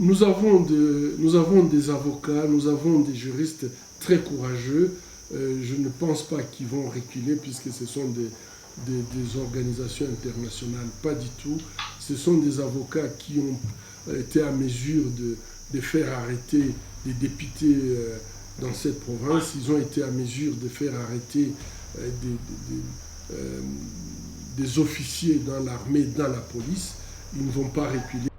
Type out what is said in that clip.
nous avons des avocats, nous avons des juristes très courageux. Je ne pense pas qu'ils vont reculer puisque ce sont des organisations internationales. Pas du tout. Ce sont des avocats qui ont été à mesure de faire arrêter des députés dans cette province. Ils ont été à mesure de faire arrêter des officiers dans l'armée, dans la police. Ils ne vont pas reculer.